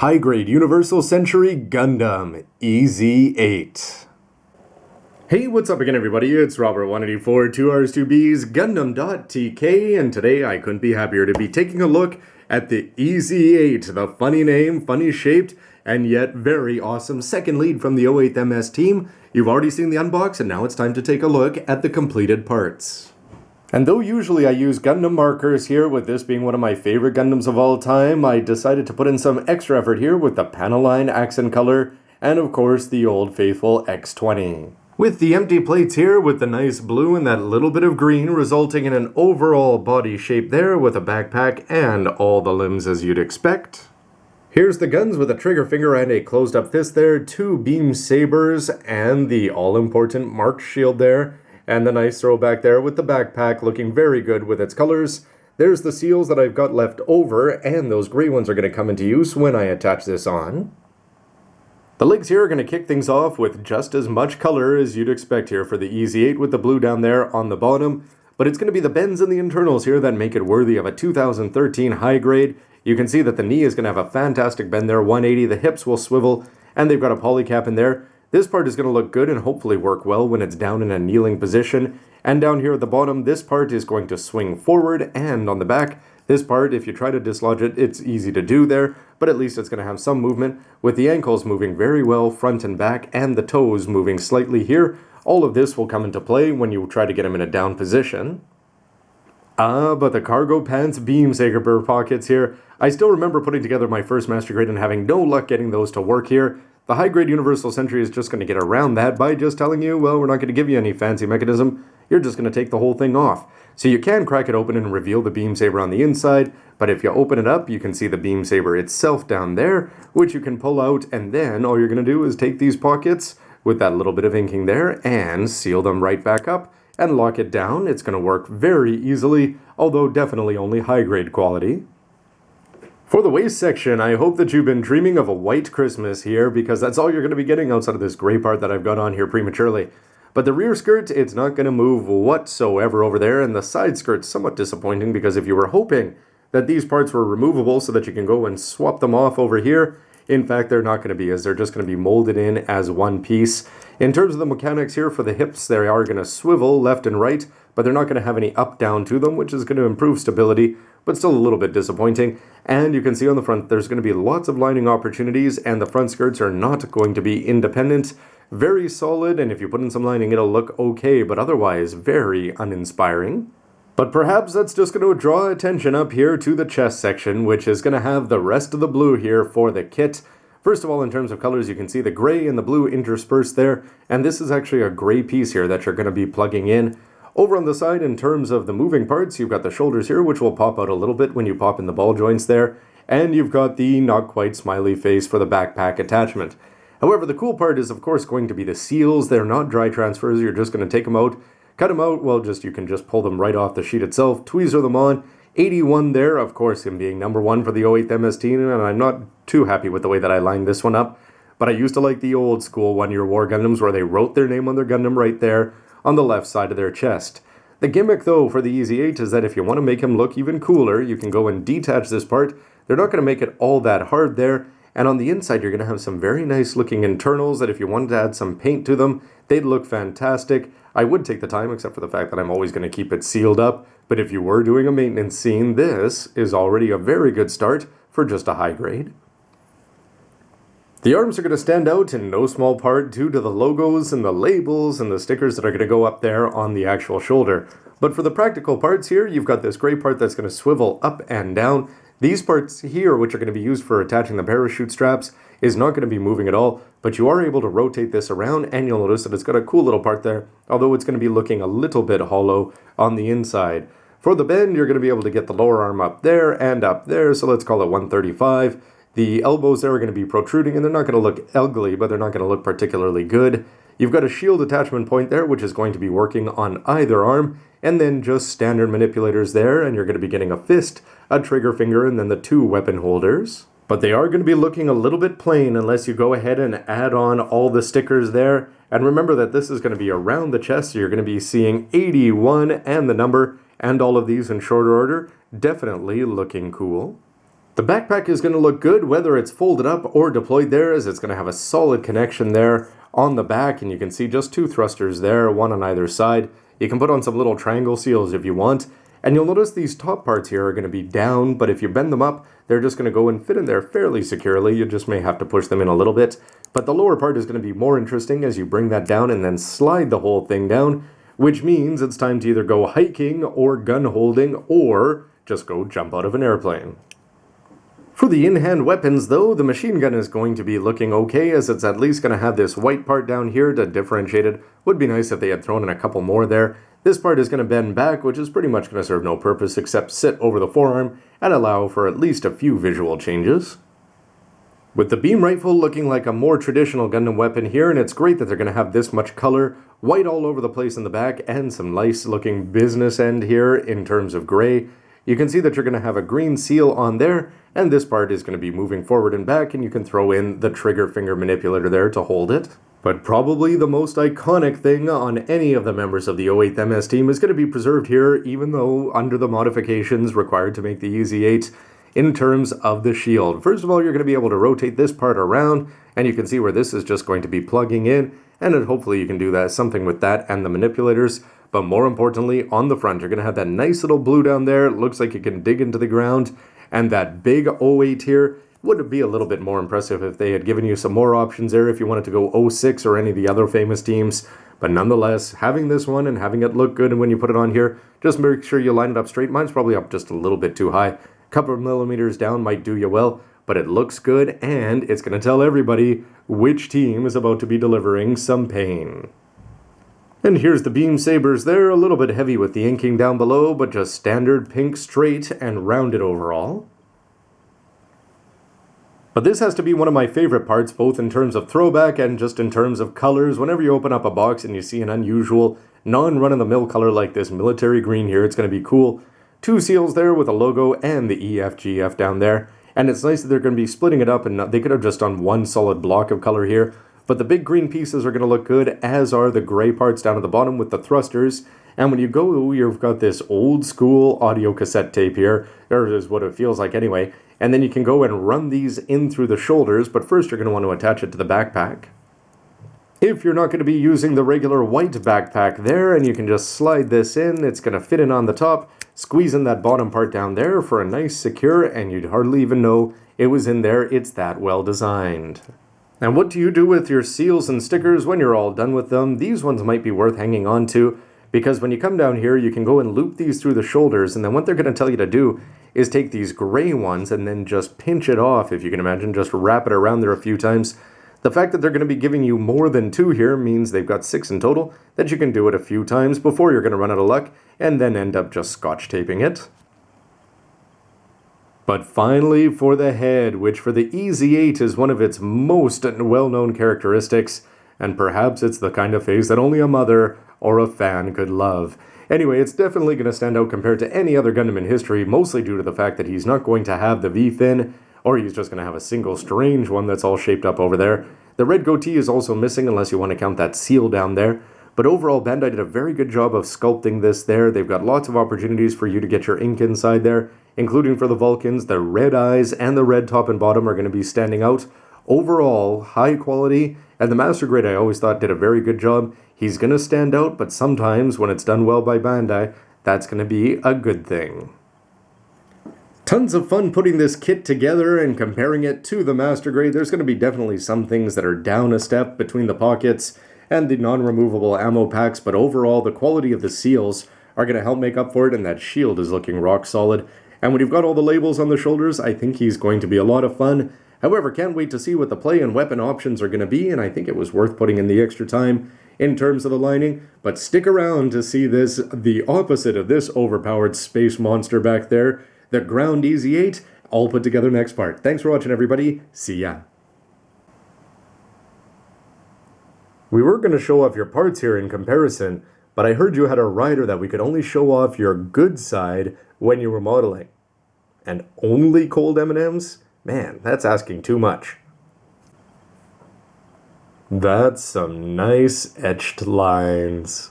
high-grade Universal Century Gundam EZ8. Hey, what's up again everybody? It's Robert184, 2Rs2Bs, gundam.tk, and today I couldn't be happier to be taking a look at the EZ8, the funny name, funny shaped, and yet very awesome second lead from the 08 MS team. You've already seen the unbox, and now it's time to take a look at the completed parts. And though usually I use Gundam markers here, with this being one of my favorite Gundams of all time, I decided to put in some extra effort here with the panel line accent color, and of course the old faithful X20. With the empty plates here, with the nice blue and that little bit of green, resulting in an overall body shape there with a backpack and all the limbs as you'd expect. Here's the guns with a trigger finger and a closed up fist there, two beam sabers, and the all-important marked shield there. And the nice throwback there with the backpack looking very good with its colors. There's the seals that I've got left over, and those gray ones are going to come into use when I attach this on. The legs here are going to kick things off with just as much color as you'd expect here for the EZ8 with the blue down there on the bottom. But it's going to be the bends and the internals here that make it worthy of a 2013 high grade. You can see that the knee is going to have a fantastic bend there, 180, the hips will swivel, and they've got a polycap in there. This part is going to look good and hopefully work well when it's down in a kneeling position. And down here at the bottom, this part is going to swing forward, and on the back, this part, if you try to dislodge it, it's easy to do there, but at least it's going to have some movement, with the ankles moving very well front and back, and the toes moving slightly here. All of this will come into play when you try to get them in a down position. But the cargo pants beam saber pockets here, I still remember putting together my first Master Grade and having no luck getting those to work here. The high-grade Universal Century is just going to get around that by just telling you, well, we're not going to give you any fancy mechanism, you're just going to take the whole thing off. So you can crack it open and reveal the beam saber on the inside, but if you open it up, you can see the beam saber itself down there, which you can pull out, and then all you're going to do is take these pockets with that little bit of inking there and seal them right back up and lock it down. It's going to work very easily, although definitely only high-grade quality. For the waist section, I hope that you've been dreaming of a white Christmas here, because that's all you're going to be getting outside of this gray part that I've got on here prematurely. But the rear skirt, it's not going to move whatsoever over there, and the side skirt's somewhat disappointing, because if you were hoping that these parts were removable so that you can go and swap them off over here, in fact they're not going to be, as they're just going to be molded in as one piece. In terms of the mechanics here for the hips, they are going to swivel left and right, but they're not going to have any up-down to them, which is going to improve stability, but still a little bit disappointing. And you can see on the front there's going to be lots of lining opportunities, and the front skirts are not going to be independent. Very solid, and if you put in some lining it'll look okay, but otherwise very uninspiring. But perhaps that's just going to draw attention up here to the chest section, which is going to have the rest of the blue here for the kit. First of all, in terms of colors, you can see the gray and the blue interspersed there, and this is actually a gray piece here that you're going to be plugging in. Over on the side, in terms of the moving parts, you've got the shoulders here, which will pop out a little bit when you pop in the ball joints there, and you've got the not quite smiley face for the backpack attachment. However, the cool part is of course going to be the seals. They're not dry transfers, you're just going to take them out, cut them out, well, you can just pull them right off the sheet itself, tweezer them on. 81 there, of course, him being number 1 for the 08 MS team, and I'm not too happy with the way that I lined this one up, but I used to like the old school one-year war Gundams where they wrote their name on their Gundam right there on the left side of their chest. The gimmick though for the EZ8 is that if you want to make him look even cooler, you can go and detach this part. They're not going to make it all that hard there, and on the inside you're going to have some very nice looking internals that if you wanted to add some paint to them, they'd look fantastic. I would take the time, except for the fact that I'm always going to keep it sealed up, but if you were doing a maintenance scene, this is already a very good start for just a high grade. The arms are going to stand out in no small part due to the logos and the labels and the stickers that are going to go up there on the actual shoulder. But for the practical parts here, you've got this gray part that's going to swivel up and down. These parts here, which are going to be used for attaching the parachute straps, is not going to be moving at all, but you are able to rotate this around, and you'll notice that it's got a cool little part there, although it's going to be looking a little bit hollow on the inside. For the bend, you're going to be able to get the lower arm up there and up there, so let's call it 135. The elbows there are going to be protruding, and they're not going to look ugly, but they're not going to look particularly good. You've got a shield attachment point there, which is going to be working on either arm, and then just standard manipulators there, and you're going to be getting a fist, a trigger finger, and then the 2 weapon holders. But they are going to be looking a little bit plain unless you go ahead and add on all the stickers there. And remember that this is going to be around the chest, so you're going to be seeing 81 and the number, and all of these in shorter order, definitely looking cool. The backpack is going to look good whether it's folded up or deployed there, as it's going to have a solid connection there on the back, and you can see just 2 thrusters there, one on either side. You can put on some little triangle seals if you want, and you'll notice these top parts here are going to be down, but if you bend them up, they're just going to go and fit in there fairly securely. You just may have to push them in a little bit, but the lower part is going to be more interesting as you bring that down and then slide the whole thing down, which means it's time to either go hiking or gun holding or just go jump out of an airplane. For the in-hand weapons though, the machine gun is going to be looking okay, as it's at least going to have this white part down here to differentiate it. Would be nice if they had thrown in a couple more there. This part is going to bend back, which is pretty much going to serve no purpose except sit over the forearm and allow for at least a few visual changes. With the beam rifle looking like a more traditional Gundam weapon here, and it's great that they're going to have this much color, white all over the place in the back, and some nice looking business end here in terms of gray. You can see that you're going to have a green seal on there, and this part is going to be moving forward and back, and you can throw in the trigger finger manipulator there to hold it. But probably the most iconic thing on any of the members of the HGUC MS team is going to be preserved here, even though under the modifications required to make the Ez8 in terms of the shield. First of all, you're going to be able to rotate this part around, and you can see where this is just going to be plugging in, and then hopefully you can do that something with that and the manipulators. But more importantly, on the front, you're going to have that nice little blue down there. It looks like you can dig into the ground. And that big 08 here would be a little bit more impressive if they had given you some more options there if you wanted to go 06 or any of the other famous teams. But nonetheless, having this one and having it look good, and when you put it on here, just make sure you line it up straight. Mine's probably up just a little bit too high. A couple of millimeters down might do you well, but it looks good, and it's going to tell everybody which team is about to be delivering some pain. And here's the beam sabers there, a little bit heavy with the inking down below, but just standard pink straight and rounded overall. But this has to be one of my favorite parts, both in terms of throwback and just in terms of colors. Whenever you open up a box and you see an unusual, non-run-of-the-mill color like this military green here, it's going to be cool. 2 seals there with a logo and the EFGF down there. And it's nice that they're going to be splitting it up, and they could have just done one solid block of color here. But the big green pieces are going to look good, as are the gray parts down at the bottom with the thrusters. And when you go, you've got this old school audio cassette tape here, or is what it feels like anyway. And then you can go and run these in through the shoulders, but first you're going to want to attach it to the backpack. If you're not going to be using the regular white backpack there, and you can just slide this in, it's going to fit in on the top, squeeze in that bottom part down there for a nice secure, and you'd hardly even know it was in there. It's that well designed. And what do you do with your seals and stickers when you're all done with them? These ones might be worth hanging on to, because when you come down here, you can go and loop these through the shoulders, and then what they're going to tell you to do is take these gray ones and then just pinch it off, if you can imagine, just wrap it around there a few times. The fact that they're going to be giving you more than 2 here means they've got 6 in total, that you can do it a few times before you're going to run out of luck, and then end up just scotch taping it. But finally, for the head, which for the Ez8 is one of its most well-known characteristics, and perhaps it's the kind of face that only a mother or a fan could love. Anyway, it's definitely going to stand out compared to any other Gundam in history, mostly due to the fact that he's not going to have the V-fin, or he's just going to have a single strange one that's all shaped up over there. The red goatee is also missing unless you want to count that seal down there. But overall, Bandai did a very good job of sculpting this there. They've got lots of opportunities for you to get your ink inside there, including for the Vulcans. The red eyes and the red top and bottom are going to be standing out. Overall, high quality, and the Master Grade I always thought did a very good job. He's going to stand out, but sometimes when it's done well by Bandai, that's going to be a good thing. Tons of fun putting this kit together and comparing it to the Master Grade. There's going to be definitely some things that are down a step between the pockets and the non-removable ammo packs, but overall the quality of the seals are going to help make up for it, and that shield is looking rock solid. And when you've got all the labels on the shoulders, I think he's going to be a lot of fun. However, can't wait to see what the play and weapon options are going to be, and I think it was worth putting in the extra time in terms of the lining. But stick around to see this, the opposite of this overpowered space monster back there, the ground Ez8, all put together next part. Thanks for watching, everybody. See ya. We were going to show off your parts here in comparison, but I heard you had a rider that we could only show off your good side when you were modeling. And only cold M&Ms? Man, that's asking too much. That's some nice etched lines.